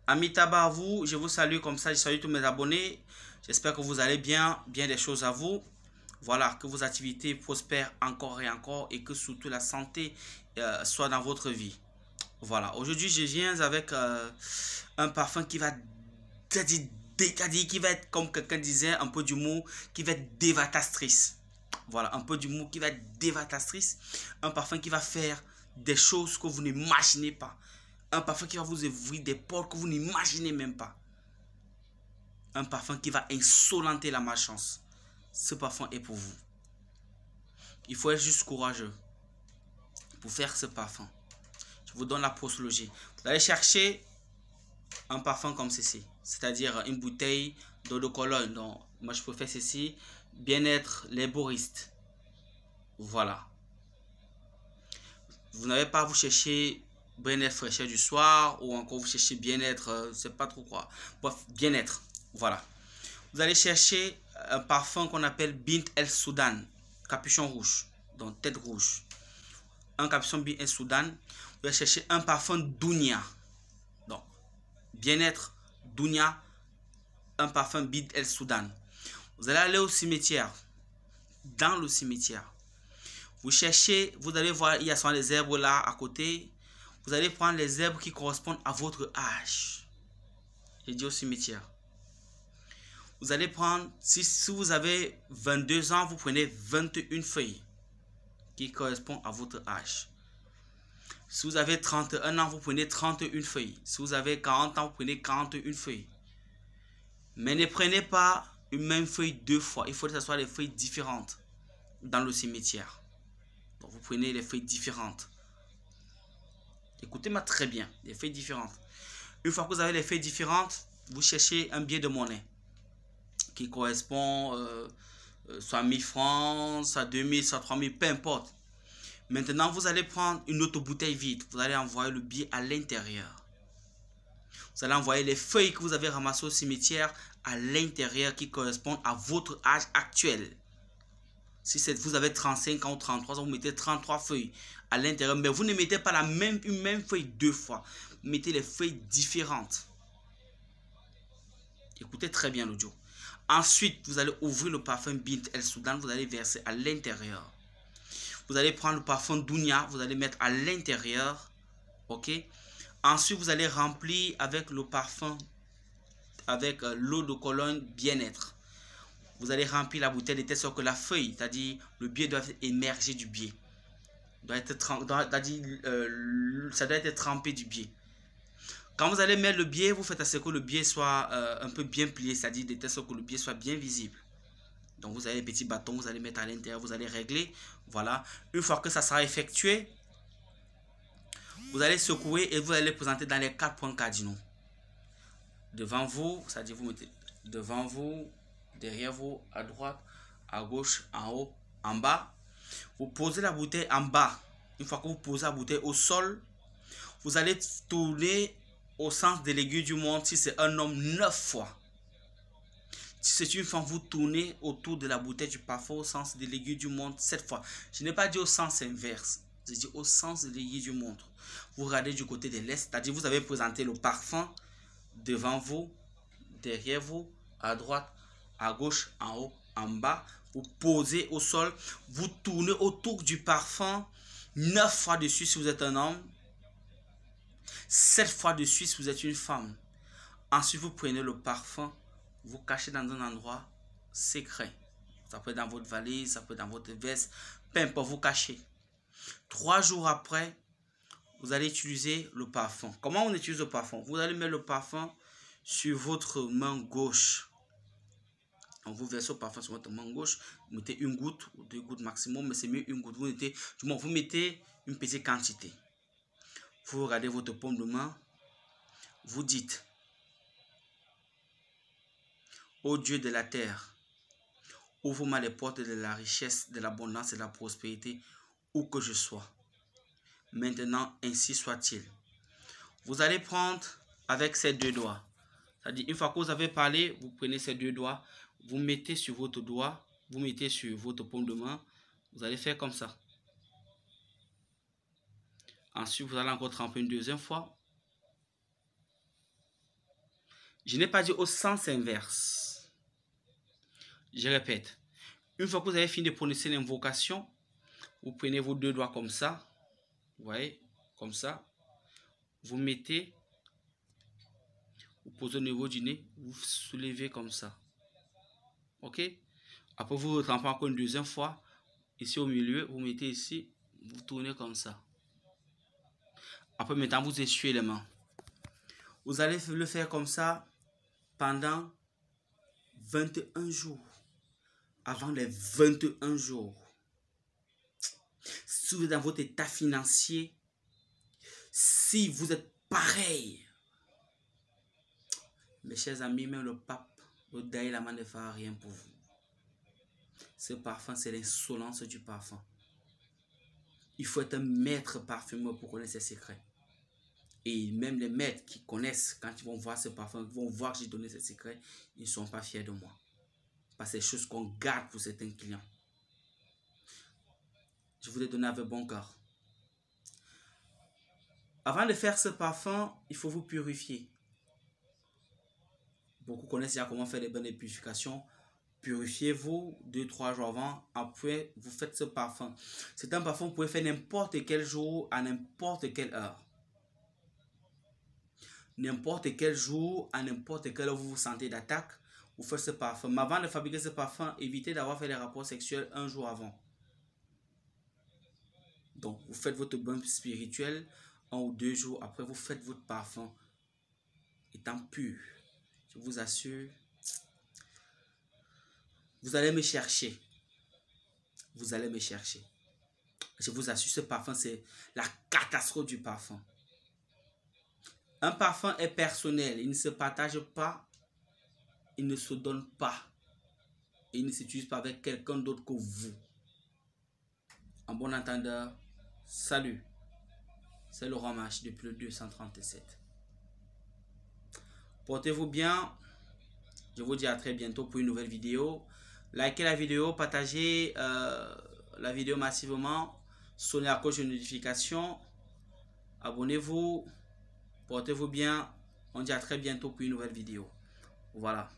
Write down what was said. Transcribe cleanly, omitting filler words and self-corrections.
Amitabha à vous, je vous salue comme ça, je salue tous mes abonnés. J'espère que vous allez bien des choses à vous. Voilà, que vos activités prospèrent encore et encore et que surtout la santé soit dans votre vie. Voilà, aujourd'hui je viens avec un parfum qui va, qui va être, comme quelqu'un disait, un peu d'humour, qui va être dévastatrice. Voilà, un peu d'humour qui va être dévastatrice. Un parfum qui va faire des choses que vous n'imaginez pas. Un parfum qui va vous ouvrir des portes que vous n'imaginez même pas. Un parfum qui va insolenter la malchance. Ce parfum est pour vous. Il faut être juste courageux pour faire ce parfum. Je vous donne la posologie. Vous allez chercher un parfum comme ceci. C'est-à-dire une bouteille d'eau de Cologne. Donc, moi, je préfère ceci. Bien-être, les boristes. Voilà. Vous n'avez pas à vous chercher bien-être fraîcheur du soir ou encore vous cherchez bien-être, c'est pas trop quoi. Bref, bien-être. Voilà. Vous allez chercher un parfum qu'on appelle Bint El Soudan, capuchon rouge, donc tête rouge. Un capuchon Bint El Soudan. Vous allez chercher un parfum Dounia, donc bien-être Dounia, un parfum Bint El Soudan. Vous allez aller au cimetière, dans le cimetière. Vous cherchez, vous allez voir, il y a souvent les herbes là à côté. Vous allez prendre les herbes qui correspondent à votre âge. J'ai dit au cimetière. Vous allez prendre, si vous avez 22 ans, vous prenez 21 feuilles qui correspondent à votre âge. Si vous avez 31 ans, vous prenez 31 feuilles. Si vous avez 40 ans, vous prenez 41 feuilles. Mais ne prenez pas une même feuille deux fois. Il faut que ce soit des feuilles différentes dans le cimetière. Donc vous prenez les feuilles différentes. Écoutez-moi très bien, les feuilles différentes. Une fois que vous avez les feuilles différentes, vous cherchez un billet de monnaie qui correspond soit à 1000 francs, soit à 2000, soit à 3000, peu importe. Maintenant, vous allez prendre une autre bouteille vide. Vous allez envoyer le billet à l'intérieur. Vous allez envoyer les feuilles que vous avez ramassées au cimetière à l'intérieur qui correspondent à votre âge actuel. Si vous avez 35 ans ou 33 ans, vous mettez 33 feuilles à l'intérieur. Mais vous ne mettez pas une même feuille deux fois. Vous mettez les feuilles différentes. Écoutez très bien l'audio. Ensuite, vous allez ouvrir le parfum Bint El Soudan. Vous allez verser à l'intérieur. Vous allez prendre le parfum Dounia. Vous allez mettre à l'intérieur. Ok. Ensuite, vous allez remplir avec le parfum, avec l'eau de Cologne bien-être. Vous allez remplir la bouteille de telle sorte que la feuille, c'est-à-dire le biais doit émerger du biais. Ça doit être trempé du biais. Quand vous allez mettre le biais, vous faites à ce que le biais soit un peu bien plié, c'est-à-dire de telle sorte que le biais soit bien visible. Donc vous avez les petits bâtons, vous allez mettre à l'intérieur, vous allez régler. Voilà. Une fois que ça sera effectué, vous allez secouer et vous allez présenter dans les 4 points cardinaux. Devant vous, c'est-à-dire vous mettez devant vous, derrière vous, à droite, à gauche, en haut, en bas. Vous posez la bouteille en bas. Une fois que vous posez la bouteille au sol, vous allez tourner au sens de l'aiguille du montre. Si c'est un homme, 9 fois. Si c'est une femme, vous tournez autour de la bouteille du parfum au sens de l'aiguille du montre 7 fois. Je n'ai pas dit au sens inverse. Je dis au sens de l'aiguille du montre. Vous regardez du côté de l'est, c'est-à-dire vous avez présenté le parfum devant vous, derrière vous, à droite, à gauche, en haut, en bas. Vous posez au sol, vous tournez autour du parfum 9 fois dessus si vous êtes un homme, 7 fois dessus si vous êtes une femme. Ensuite, vous prenez le parfum, vous cachez dans un endroit secret. Ça peut être dans votre valise, ça peut être dans votre veste, peu importe, vous cachez. 3 jours après, vous allez utiliser le parfum. Comment on utilise le parfum? Vous allez mettre le parfum sur votre main gauche. Donc vous versez le parfum sur votre main gauche. Vous mettez une goutte ou 2 gouttes maximum, mais c'est mieux une goutte. Vous mettez une petite quantité. Vous regardez votre paume de main. Vous dites: ô Dieu de la terre, ouvre-moi les portes de la richesse, de l'abondance et de la prospérité, où que je sois. Maintenant, ainsi soit-il. Vous allez prendre avec ces 2 doigts. C'est-à-dire, une fois que vous avez parlé, vous prenez ces 2 doigts, vous mettez sur votre doigt, vous mettez sur votre paume de main. Vous allez faire comme ça. Ensuite, vous allez encore tremper une deuxième fois. Je n'ai pas dit au sens inverse. Je répète. Une fois que vous avez fini de prononcer l'invocation, vous prenez vos deux doigts comme ça. Vous voyez, comme ça. Vous mettez, vous posez au niveau du nez, vous soulevez comme ça. Ok? Après, vous retrempez encore une deuxième fois. Ici au milieu, vous mettez ici, vous tournez comme ça. Après, maintenant, vous essuyez les mains. Vous allez le faire comme ça pendant 21 jours. Avant les 21 jours. Si vous êtes dans votre état financier, si vous êtes pareil, mes chers amis, même le pape, le Dalai Lama ne fera rien pour vous. Ce parfum, c'est l'insolence du parfum. Il faut être un maître parfumeur pour connaître ses secrets. Et même les maîtres qui connaissent, quand ils vont voir ce parfum, ils vont voir que j'ai donné ces secrets, ils ne sont pas fiers de moi. Parce que c'est des choses qu'on garde pour certains clients. Je vous ai donné avec bon cœur. Avant de faire ce parfum, il faut vous purifier. Beaucoup connaissent déjà comment faire des bains de purification. Purifiez-vous 2-3 jours avant. Après, vous faites ce parfum. C'est un parfum que vous pouvez faire n'importe quel jour, à n'importe quelle heure. N'importe quel jour, à n'importe quelle heure vous vous sentez d'attaque, vous faites ce parfum. Mais avant de fabriquer ce parfum, évitez d'avoir fait des rapports sexuels un jour avant. Donc, vous faites votre bain spirituel 1 ou 2 jours. Après, vous faites votre parfum étant pur. Je vous assure, vous allez me chercher. Vous allez me chercher. Je vous assure, ce parfum, c'est la catastrophe du parfum. Un parfum est personnel. Il ne se partage pas. Il ne se donne pas. Et il ne s'utilise pas avec quelqu'un d'autre que vous. En bon entendeur, salut. C'est Laurent Marche depuis le 237. Portez-vous bien. Je vous dis à très bientôt pour une nouvelle vidéo. Likez la vidéo, partagez la vidéo massivement. Sonnez la cloche de notification. Abonnez-vous. Portez-vous bien. On dit à très bientôt pour une nouvelle vidéo. Voilà.